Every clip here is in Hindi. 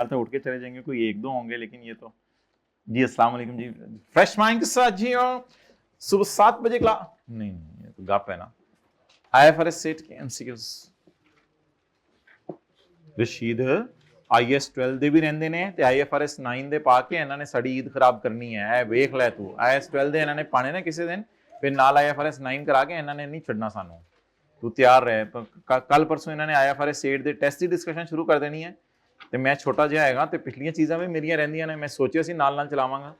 तो उठ के चले जाएंगे, कोई एक दो होंगे, लेकिन ये तो जी अस्सलाम वालेकुम जी, फ्रेश माइंड के साथ जी। और सुबह 7 बजे क्लास नहीं, ये तो गप है ना। IFRS सेट के MCQs रशीद IAS 12 ਦੇ ਵੀ ਰਹਿੰਦੇ ਨੇ ਤੇ IFRS 9 ਦੇ ਪਾ ਕੇ ਇਹਨਾਂ ਨੇ ਸਾਡੀ ਈਦ ਖਰਾਬ ਕਰਨੀ ਹੈ। ਐ ਵੇਖ ਲੈ ਤੂੰ, IAS 12 ਦੇ ਇਹਨਾਂ ਨੇ ਪਾਣੇ ਨੇ ਕਿਸੇ ਦਿਨ, ਫਿਰ ਨਾਲ IFRS 9 ਕਰਾ ਕੇ ਇਹਨਾਂ ਨੇ ਨਹੀਂ ਛੱਡਣਾ ਸਾਨੂੰ। ਤੂੰ ਤਿਆਰ ਰਹਿ, ਕੱਲ ਪਰਸੋਂ ਇਹਨਾਂ ਨੇ IFRS 8 ਦੇ ਟੈਸਟ ਦੀ ਡਿਸਕਸ਼ਨ ਸ਼ੁਰੂ ਕਰ ਦੇਣੀ ਹੈ ਤੇ ਮੈਂ ਛੋਟਾ ਜਿਹਾ ਹੈਗਾ ਤੇ ਪਿਛਲੀਆਂ ਚੀਜ਼ਾਂ ਵੀ ਮੇਰੀਆਂ ਰਹਿੰਦੀਆਂ ਨੇ। ਮੈਂ ਸੋਚਿਆ ਸੀ ਨਾਲ ਨਾਲ ਚਲਾਵਾਂਗਾ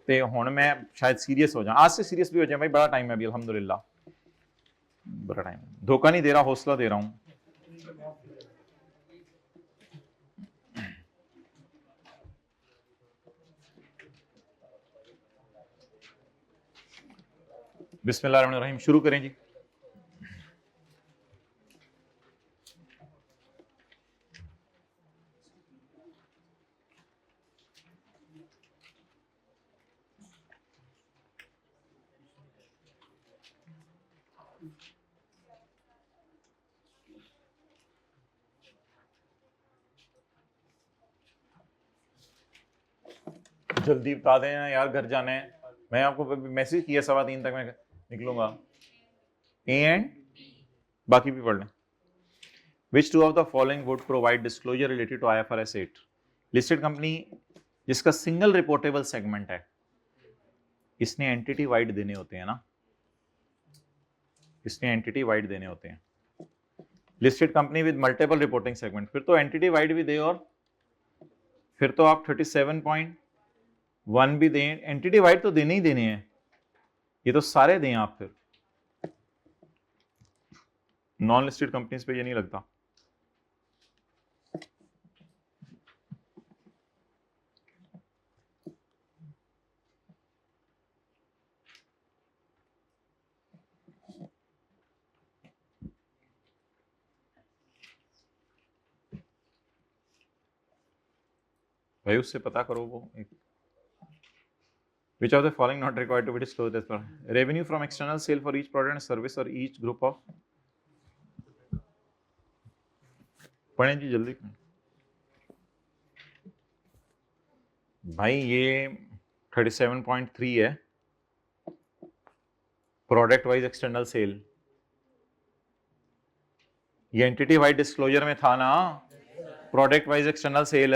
ਤੇ ਹੁਣ मैं शायद सीरियस हो जाऊं, आज से सीरियस भी हो जाए भाई। बड़ा टाइम है अभी अल्हम्दुलिल्लाह, बड़ा टाइम, धोखा नहीं दे रहा, हौसला दे रहा हूं। बिस्मिल्लाहिर्रहमानिर्रहीम, शुरू करें जी। जल्दी बता दें यार, घर जाना है। मैं आपको मैसेज किया 3:15 तक मैं निकलूंगा। ए एंड बाकी भी पढ़ लें। Which two of the following would provide disclosure related to IFRS 8? Listed company जिसका सिंगल रिपोर्टेबल सेगमेंट है, इसने एंटिटी वाइड देने होते हैं ना, इसने एंटिटी वाइड देने होते हैं। Listed company with multiple reporting segment, फिर तो एंटिटी वाइड भी दे, और फिर तो आप 37.1 भी दें। एंटिटी वाइड तो देने ही देने हैं, ये तो सारे दें आप। फिर नॉन लिस्टेड कंपनीज पे ये नहीं लगता। भाई उससे पता करो वो एक, which of the following not required to be disclosed as per revenue from external sale for each product and service or each group of, पढ़ें जी जल्दी भाई। ये 37.3 है, प्रोडक्ट वाइज एक्सटर्नल सेल। ये एंटिटी वाइड डिस्क्लोजर में था ना, प्रोडक्ट वाइज एक्सटर्नल सेल।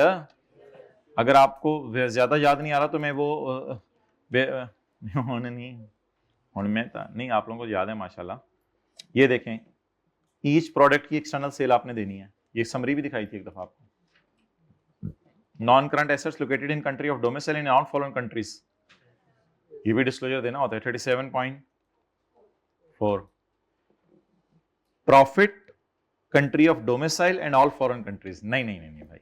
अगर आपको ज्यादा याद नहीं आ रहा तो मैं वो नहीं नहीं, आप लोगों को याद है माशाल्लाह। ये देखें, ईच प्रोडक्ट की एक्सटर्नल सेल आपने देनी है। ये समरी भी दिखाई थी एक दफा आपको। Non current assets located in country of domicile in all following countries, ये भी डिस्क्लोजर देना होता है। 37.4 profit country of domicile and all foreign countries. नहीं नहीं नहीं भाई,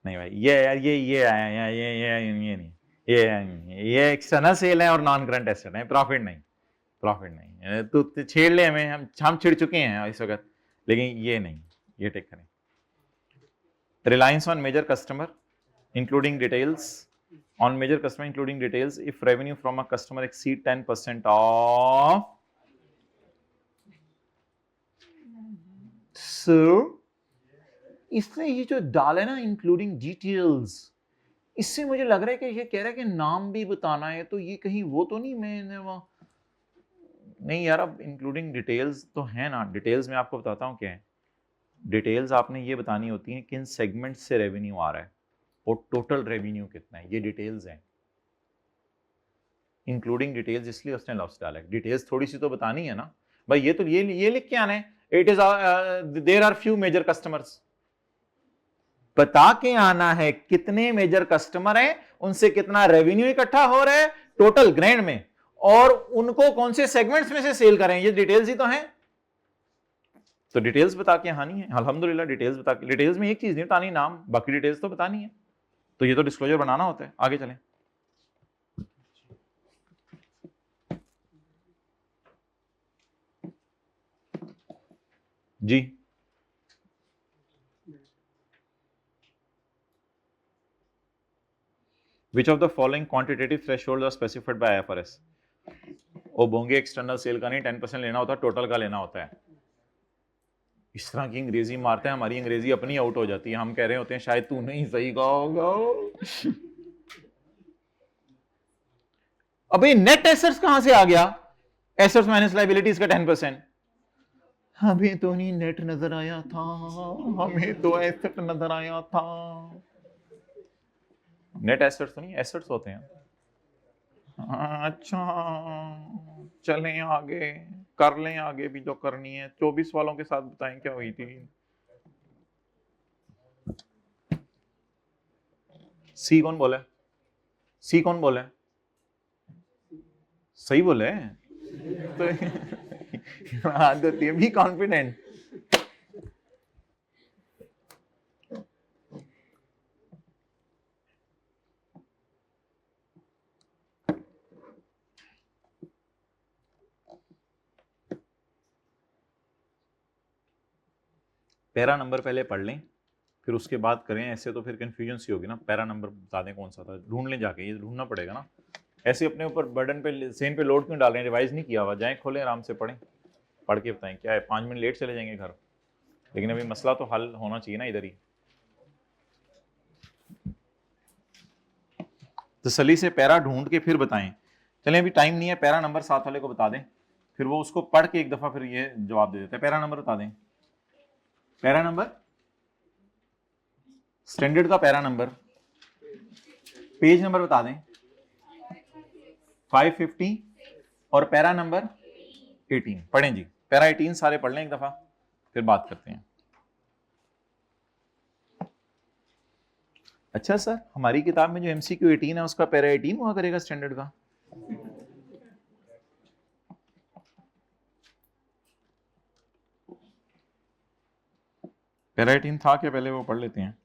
नहीं भाई, ये यार ये आया, ये नहीं, ये एक्सटर्नल सेल है और नॉन करंट एसेट है, प्रॉफिट नहीं, प्रॉफिट नहीं। तो छेड़ ले हमें, हम छिड़ चुके हैं इस वक्त, लेकिन ये नहीं, ये टेक करें। Reliance on major customer including details, on major customer including details if revenue from a customer exceed 10% of, so इसने ये जो डाला ना इंक्लूडिंग डिटेल्स, इससे मुझे लग रहा है कि ये कह रहा है कि नाम भी बताना है, तो ये कहीं वो तो नहीं, मैंने वहां नहीं यार। अब इंक्लूडिंग डिटेल्स तो है ना, डिटेल्स में आपको बताता हूँ क्या है। डिटेल्स आपने ये बतानी होती है किन सेगमेंट से रेवेन्यू आ रहा है और टोटल रेवेन्यू कितना है, ये डिटेल्स हैं। इंक्लूडिंग डिटेल्स इसलिए उसने लफ्ज डाला है, डिटेल्स थोड़ी सी तो बतानी है ना भाई। ये तो ये लिख के आना है, it is there are few major customers, बता के आना है कितने मेजर कस्टमर हैं, उनसे कितना रेवेन्यू इकट्ठा हो रहा है टोटल ग्रैंड में, और उनको कौन से सेगमेंट्स में से सेल करें, ये डिटेल्स ही तो हैं। तो डिटेल्स बता के हानि है अल्हम्दुलिल्लाह। डिटेल्स बता के, डिटेल्स में एक चीज नहीं बतानी, नाम, बाकी डिटेल्स तो बतानी है। तो ये तो डिस्क्लोजर बनाना होता है। आगे चलें जी। Which of the following quantitative thresholds are specified by IFRS? ओ बोंगे एक्सटर्नल सेल का नहीं 10% लेना होता, टोटल का लेना होता है। इस तरह की अंग्रेजी मारते हैं, हमारी अंग्रेजी अपनी आउट हो जाती है, हम कह रहे होते हैं शायद तू नहीं सही कहा होगा। अबे नेट एसेट्स कहां से आ गया? एसेट्स माइनस लायबिलिटीज का 10%। हमें तो नहीं नेट नजर आया था, हमें तो एसेट नजर आया था। नेट एसेट्स तो नहीं, एसेट्स होते हैं। अच्छा चलें आगे, कर लें आगे भी जो करनी है। 24 वालों के साथ बताएं क्या हुई थी। सी कौन बोला? सी कौन बोला? सही बोले तो आदत है भी कॉन्फिडेंट। पैरा नंबर पहले पढ़ लें, फिर उसके बाद करें। ऐसे तो फिर कंफ्यूजन सी होगी ना। पैरा नंबर बता दें कौन सा था, ढूंढ लें जाके, ये ढूंढना पड़ेगा ना। ऐसे अपने ऊपर बर्डन पे, सेन पे लोड क्यों डाल रहे हैं? रिवाइज नहीं किया हुआ, जाएं खोलें आराम से पढ़ें, पढ़ के बताएं क्या है। 5 मिनट लेट चले जाएंगे घर, लेकिन अभी मसला तो हल होना चाहिए ना इधर ही। तसल्ली से पैरा ढूंढ के फिर बताएं। चलें अभी टाइम नहीं है, पैरा नंबर 7 वाले को बता दें, फिर वो उसको पढ़ के एक दफा फिर ये जवाब दे देते हैं। पैरा नंबर बता दें, पैरा नंबर, स्टैंडर्ड का पैरा नंबर, पेज नंबर बता दें 550 और पैरा नंबर 18। पढ़ें जी, पैरा 18 सारे पढ़ लें एक दफा, फिर बात करते हैं। अच्छा सर, हमारी किताब में जो एमसीक्यू 18 है उसका पैरा 18 हुआ करेगा स्टैंडर्ड का? पैरा 18 था क्या पहले? वो पढ़ लेते हैं।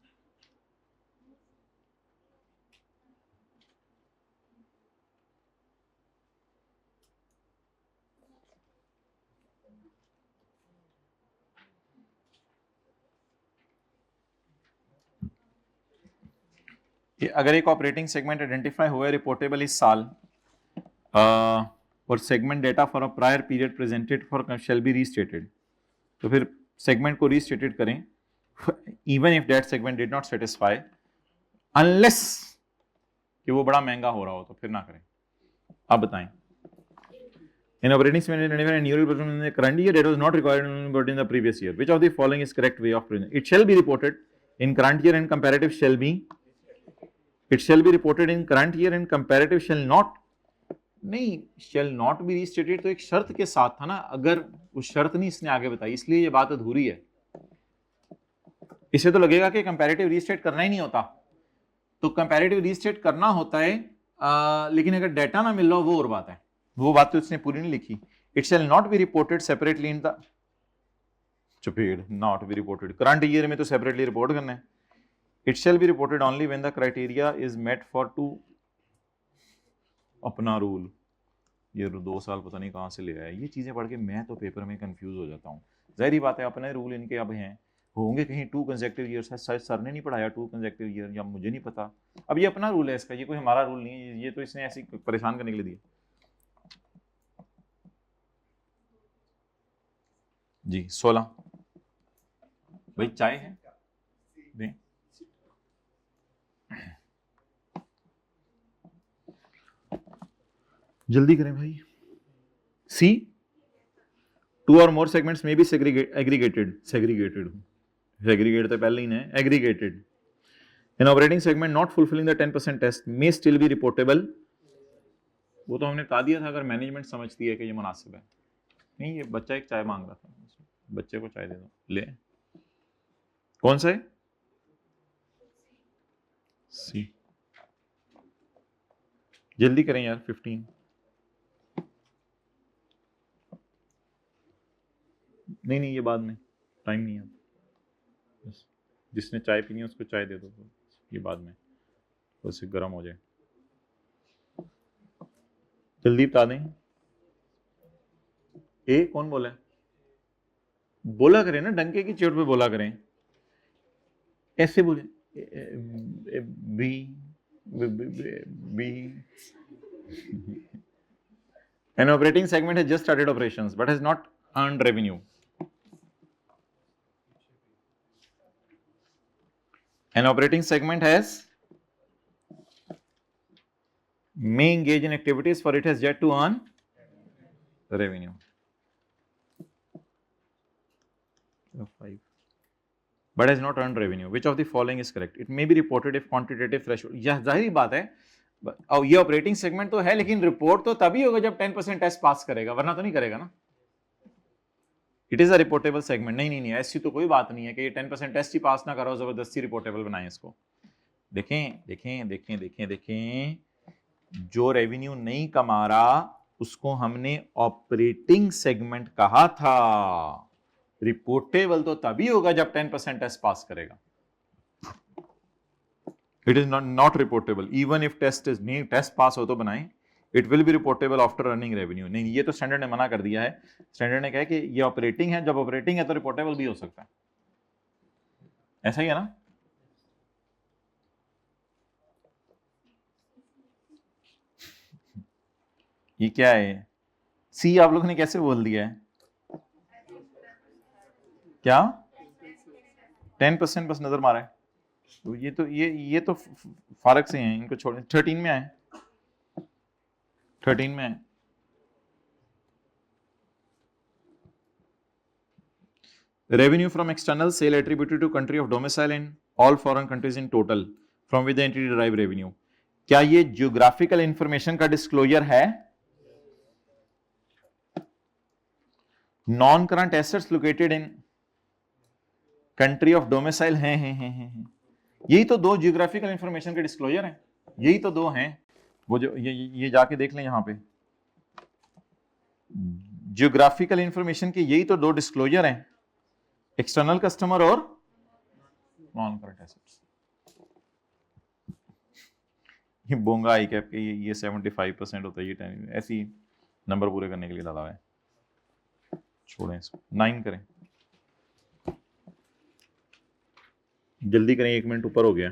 अगर एक ऑपरेटिंग सेगमेंट आइडेंटिफाई हुआ है रिपोर्टेबल इस साल, और segment data for a prior period presented for shall be restated, तो फिर सेगमेंट को रीस्टेटेड करें even if that segment did not satisfy, unless कि वो बड़ा महंगा हो रहा हो, तो फिर ना करें। आप बताएं। In operating segment and neural performance in the current year, that was not required but in the previous year. Which of the following is correct way of presenting? It shall be reported in current year and comparative shall be. It shall be reported in current year and comparative shall not. नहीं, shall not be restated तो एक शर्त के साथ था ना, अगर उस शर्त नहीं इसने आगे बताई, इसलिए ये बात अधूरी है। इसे तो लगेगा कि कंपैरेटिव रीस्टेट करना ही नहीं होता, तो कंपैरेटिव रीस्टेट करना होता है, लेकिन अगर डेटा ना मिल रहा हो वो और बात है। वो बात तो इसने पूरी नहीं लिखी। It shall not be reported separately in the, चुपेड़, not be reported current year में तो सेपरेटली रिपोर्ट करना है। It shall be reported only when the criteria is met for two, अपना रूल। ये 2 साल पता नहीं कहां से ले आया, ये चीजें पढ़ के मैं तो पेपर में कंफ्यूज हो जाता हूँ। जाहिर बात है अपने रूल इनके अब हैं, होंगे कहीं 2 कंसेक्टिव ईयर्स है, शायद सर ने नहीं पढ़ाया 2 कंसेक्टिव ईयर, या मुझे नहीं पता। अब ये अपना रूल है इसका, ये कोई हमारा रूल नहीं है, ये तो इसने ऐसी परेशान करने के लिए दिया जी। 16 भाई चाय है दें। जल्दी करें भाई। सी, 2 or more segments may be aggregated, segregated तो पहले ही ना, aggregated. An operating segment not fulfilling the 10% test may still be reportable. वो तो हमने बता दिया था, अगर मैनेजमेंट समझती है कि ये मुनासिब है। नहीं, ये बच्चा एक चाय मांग रहा था, बच्चे को चाय दे दो, ले। कौन सा है? सी। जल्दी करें यार, 15। नहीं ये बाद में, टाइम नहीं है। बस जिसने चाय पीनी है उसको चाय दे दो, ये बाद में उससे गर्म हो जाए। जल्दी बता दें। ए कौन बोला है? बोला करें ना, डंके की चोट पे बोला करें, ऐसे बोले। B B. An operating segment has just started operations but has not earned revenue. An operating segment may engage in activities for it has yet to earn revenue. 5. But has not earned revenue. Which of the following is correct? It may be reported if quantitative threshold. यह जाहिर बात है, और ये ऑपरेटिंग सेगमेंट तो है, लेकिन रिपोर्ट तो तभी होगा जब 10% टेस्ट पास करेगा, वरना तो नहीं करेगा ना. It is a reportable segment. नहीं, ऐसी तो कोई बात नहीं है कि ये 10% टेस्ट ही पास ना करो, जबरदस्ती रिपोर्टेबल बनाए इसको. देखें, जो रेवेन्यू नहीं कमा रहा उसको हमने ऑपरेटिंग सेगमेंट कहा था. रिपोर्टेबल तो तभी होगा जब 10% टेस्ट पास करेगा. It is not reportable even if test is नहीं, टेस्ट पास हो तो बनाए. It will be reportable after earning revenue. नहीं, ये तो स्टैंडर्ड ने मना कर दिया है. स्टैंडर्ड ने कहा कि ये ऑपरेटिंग है, जब ऑपरेटिंग है तो रिपोर्टेबल भी हो सकता है. ऐसा ही है ना. ये क्या है? सी आप लोगों ने कैसे बोल दिया है? क्या 10% बस नजर मारा है. तो ये तो फारक से हैं, इनको छोड़. 13 में आए, 13 में आए. Revenue from external sale attributed to country of domicile in all foreign countries in total from which the entity derive revenue. क्या ये जियोग्राफिकल इंफॉर्मेशन का डिस्क्लोजर है? Non current assets located in country of domicile हैं. यही तो दो जियोग्राफिकल इंफॉर्मेशन के डिस्क्लोजर हैं. यही तो दो हैं. वो जो ये जाके देख लें यहां पे, जियोग्राफिकल इंफॉर्मेशन के यही तो दो डिस्क्लोजर हैं, एक्सटर्नल कस्टमर और नॉन करंट एसेट्स. ये बोंगा आई कैप के ये 75% होता है. ये 10 ऐसी नंबर पूरे करने के लिए डाला हुआ है. छोड़ें इसको. 9 करें, जल्दी करें, 1 मिनट ऊपर हो गया.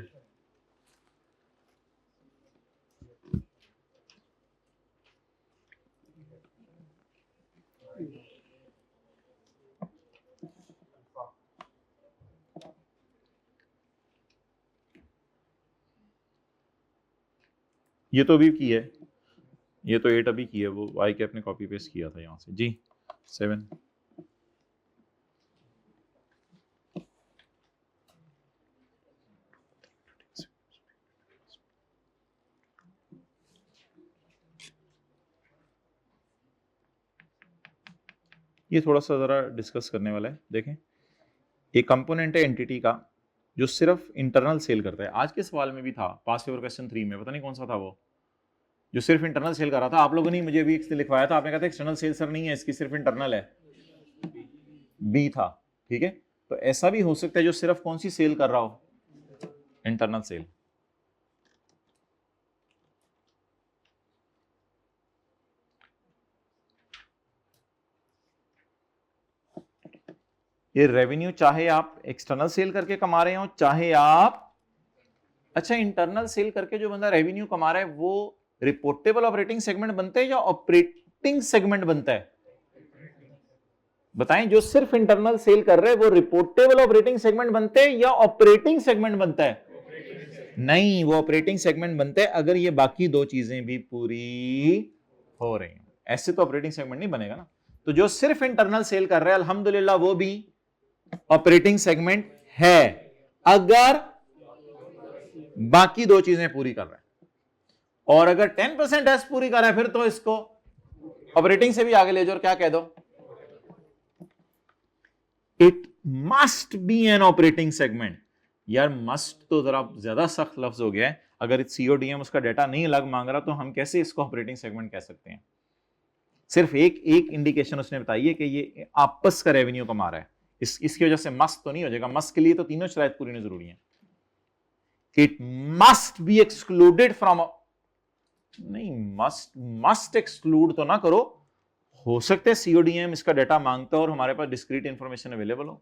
ये तो अभी की है, ये तो 8 अभी की है. वो आई कैप ने कॉपी पेस्ट किया था यहां से. जी 7. ये थोड़ा सा जरा डिस्कस करने वाला है. देखें, एक कंपोनेंट है एंटिटी का जो सिर्फ इंटरनल सेल करता है. आज के सवाल में भी था, पास्ट पेपर क्वेश्चन 3 में, पता नहीं कौन सा था वो, जो सिर्फ इंटरनल सेल कर रहा था. आप लोगों ने मुझे भी लिखवाया था, आपने कहा था एक्सटर्नल सेल सर नहीं है इसकी, सिर्फ इंटरनल है. बी था. ठीक है, तो ऐसा भी हो सकता है जो सिर्फ कौन सी सेल कर रहा हो, इंटरनल सेल. ये रेवेन्यू चाहे आप एक्सटर्नल सेल करके कमा रहे हो, चाहे आप, अच्छा इंटरनल सेल करके जो बंदा रेवेन्यू कमा रहा है वो रिपोर्टेबल ऑपरेटिंग सेगमेंट बनता है या ऑपरेटिंग सेगमेंट बनता है? बताएं, जो सिर्फ इंटरनल सेल कर रहे हैं वो रिपोर्टेबल ऑपरेटिंग सेगमेंट बनते हैं या ऑपरेटिंग सेगमेंट बनता है? नहीं, वो ऑपरेटिंग सेगमेंट बनता है अगर ये बाकी दो चीजें भी पूरी हो रही हैं. ऐसे तो ऑपरेटिंग सेगमेंट नहीं बनेगा ना. तो जो सिर्फ इंटरनल सेल कर रहे हैं अल्हम्दुलिल्लाह वो भी ऑपरेटिंग सेगमेंट है अगर बाकी दो चीजें पूरी कर रहा है. और अगर 10% एस पूरी कर रहा है फिर तो इसको ऑपरेटिंग से भी आगे ले जाओ और क्या कह दो, it must be an operating segment. यार मस्ट तो जरा ज्यादा सख्त लफ्ज हो गया है. अगर सीओडीएम उसका डाटा नहीं अलग मांग रहा तो हम कैसे इसको ऑपरेटिंग सेगमेंट कह सकते हैं? सिर्फ एक इंडिकेशन उसने बताई है कि ये आपस का रेवेन्यू कमा रहा है. इसकी वजह से मस्ट तो नहीं हो जाएगा. मस्ट के लिए तो तीनों शराइत पूरी होनी जरूरी है. It must be excluded from, नहीं, मस्ट एक्सक्लूड तो ना करो. हो सकता है सीओडीएम इसका डाटा मांगता हो और हमारे पास डिस्क्रीट इंफॉर्मेशन अवेलेबल हो.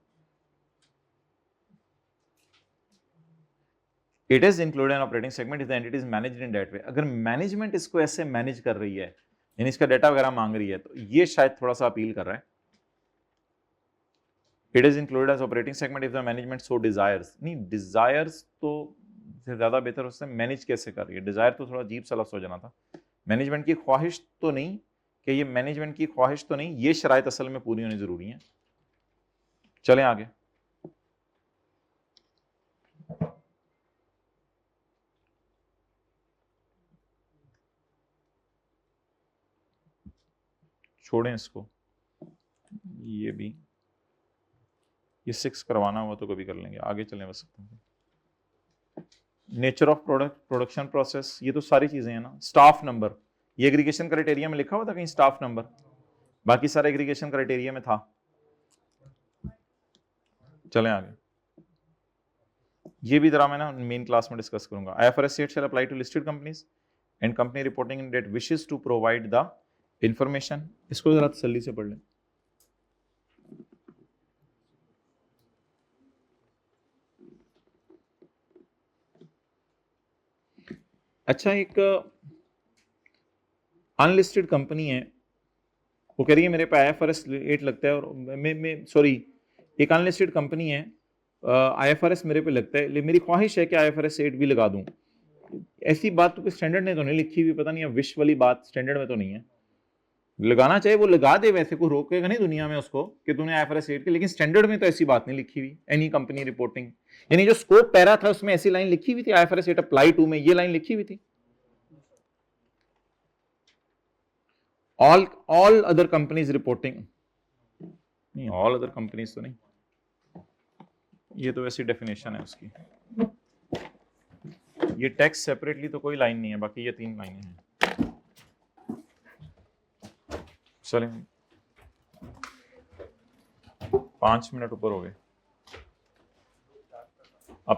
It is included in operating segment if the entity is managed in that way. अगर मैनेजमेंट इसको ऐसे मैनेज कर रही है, यानी इसका डाटा वगैरह मांग रही है, तो ये शायद थोड़ा सा अपील कर रहा है. It is included as operating segment if the management so desires. नहीं, डिजायर्स तो से ज़्यादा बेहतर उससे मैनेज कैसे कर रही है। डिजायर तो थोड़ा अजीब सा लफ्ज़ हो जाना था। मैनेजमेंट की ख्वाहिश तो नहीं, कि ये मैनेजमेंट की ख्वाहिश तो नहीं, ये शराइत असल में पूरी होनी जरूरी है। चलें आगे। छोड़ें इसको, ये भी, ये 6 करवाना हुआ तो कभी कर लेंगे, आगे चलें बस। Nature of product, production process, ये तो सारी चीजें हैं ना। स्टाफ नंबर, ये एग्रीगेशन क्राइटेरिया में लिखा हुआ था कहीं स्टाफ नंबर, बाकी सारा एग्रीगेशन क्राइटेरिया में था। चलें आगे, ये भी जरा मैं ना मेन क्लास में डिस्कस करूंगा। IFRS 8 shall apply to listed companies and company reporting that wishes to provide the information। इसको जरा तसल्ली से पढ़ लें। अच्छा, एक अनलिस्टेड कंपनी है, वो कह रही है मेरे पे IFRS 8 लगता है, और मैं सॉरी, एक अनलिस्टेड कंपनी है, IFRS मेरे पे लगता है, लेकिन मेरी ख्वाहिश है कि IFRS 8 भी लगा दूं। ऐसी बात तो कोई स्टैंडर्ड ने तो नहीं लिखी हुई, पता नहीं अब विश वाली बात स्टैंडर्ड में तो नहीं है। लगाना चाहिए वो लगा दे, वैसे कोई रोकेगा नहीं दुनिया में उसको कि तूने IFRS 8 के, लेकिन स्टैंडर्ड में तो ऐसी बात नहीं लिखी हुई। एनी कंपनी रिपोर्टिंग, यानी जो स्कोप पैरा था उसमें ऐसी लाइन लिखी हुई थी, IFRS 8 अप्लाई टू में ये लाइन लिखी हुई थी। ऑल अदर कंपनीज रिपोर्टिंग, नहीं ऑल अदर कंपनीज तो नहीं, ये तो वैसी डेफिनेशन है उसकी। ये टैक्स सेपरेटली तो कोई लाइन नहीं है, बाकी ये 3 लाइनें हैं। चलें, 5 मिनट ऊपर हो गए।